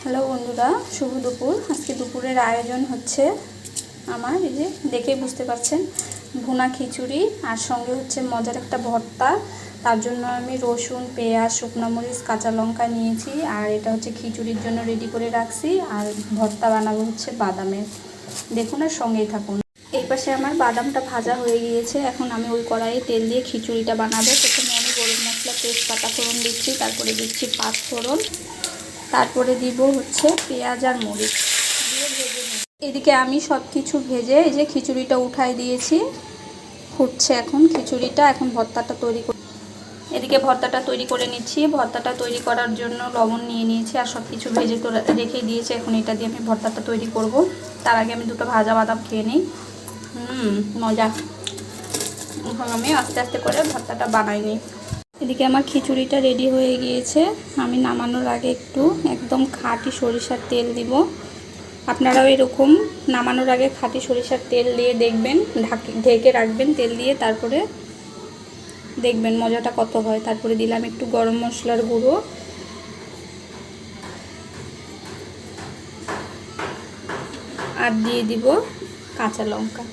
Hello বন্ধুরা, শুভ দুপুর। আজকে দুপুরের আয়োজন হচ্ছে আমার, এই যে দেখেই বুঝতে পারছেন, ভুনা খিচুড়ি আর সঙ্গে হচ্ছে মজার একটা ভর্তা। তার জন্য আমি রসুন, পেঁয়াজ, শুকনো মরিচ, কাঁচা লঙ্কা নিয়েছি। আর এটা হচ্ছে খিচুড়ির জন্য রেডি করে রাখছি। আর ভর্তা বানাবো হচ্ছে বাদামের। দেখুন আর সঙ্গেই থাকুন। এই পাশে আমার বাদামটা ভাজা হয়ে গিয়েছে। এখন আমি ওই কড়াইয়ে তেল দিয়ে খিচুড়িটা বানাবো। প্রথমে আমি গরম মশলা, তেজপাতা ফোড়ন দিচ্ছি, তারপরে দিচ্ছি পাঁচ ফোড়ন, তারপরে দিব হচ্ছে পেঁয়াজ আর মরিচ দিয়ে ভেজে নিই। এদিকে আমি সব কিছু ভেজে এই যে খিচুড়িটা উঠাই দিয়েছি। ফুটছে এখন খিচুড়িটা। এখন ভর্তাটা তৈরি করে, এদিকে ভর্তাটা তৈরি করে নিচ্ছি। ভর্তাটা তৈরি করার জন্য লবণ নিয়ে নিয়েছি আর সব কিছু ভেজে তো রেখে দিয়েছি। এখন এটা দিয়ে আমি ভর্তাটা তৈরি করব। তার আগে আমি দুটো ভাজা বাদাম খেয়ে নিই। মজা। এখন আমি আস্তে আস্তে করে ভর্তাটা বানাই নিই। এদিকে আমার খিচুড়িটা রেডি হয়ে গিয়েছে। আমি নামানোর আগে একটু একদম খাঁটি সরিষার তেল দিব। আপনারাও এরকম নামানোর আগে খাঁটি সরিষার তেল দিয়ে দেখবেন, ঢেকে রাখবেন তেল দিয়ে, তারপরে দেখবেন মজাটা কত হয়। তারপরে দিলাম একটু গরম মশলার গুঁড়ো আর দিয়ে দিব কাঁচা লঙ্কা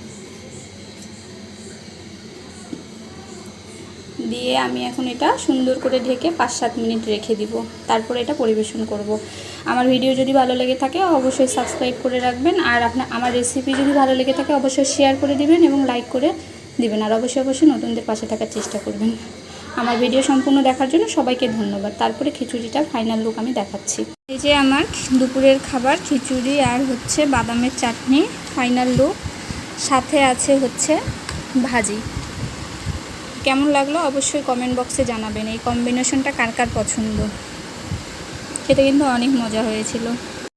দিয়ে আমি এখন এটা সুন্দর করে ঢেকে 5-7 মিনিট রেখে দিব। তারপরে এটা পরিবেশন করব। আমার ভিডিও যদি ভালো লেগে থাকে অবশ্যই সাবস্ক্রাইব করে রাখবেন। আর আমার রেসিপি যদি ভালো লেগে থাকে অবশ্যই শেয়ার করে দিবেন এবং লাইক করে দিবেন। আর অবশ্যই নতুনদের পাশে থাকার চেষ্টা করবেন। আমার ভিডিও সম্পূর্ণ দেখার জন্য সবাইকে ধন্যবাদ। তারপরে খিচুড়িটার ফাইনাল লুক আমি দেখাচ্ছি। এই যে আমার দুপুরের খাবার, খিচুড়ি আর হচ্ছে বাদামের চাটনি, ফাইনাল লুক। সাথে আছে হচ্ছে ভাজি। কেমন লাগলো অবশ্যই কমেন্ট বক্সে জানাবেন। এই কম্বিনেশনটা কার কার পছন্দ। খেতে কিন্তু অনেক মজা হয়েছিল।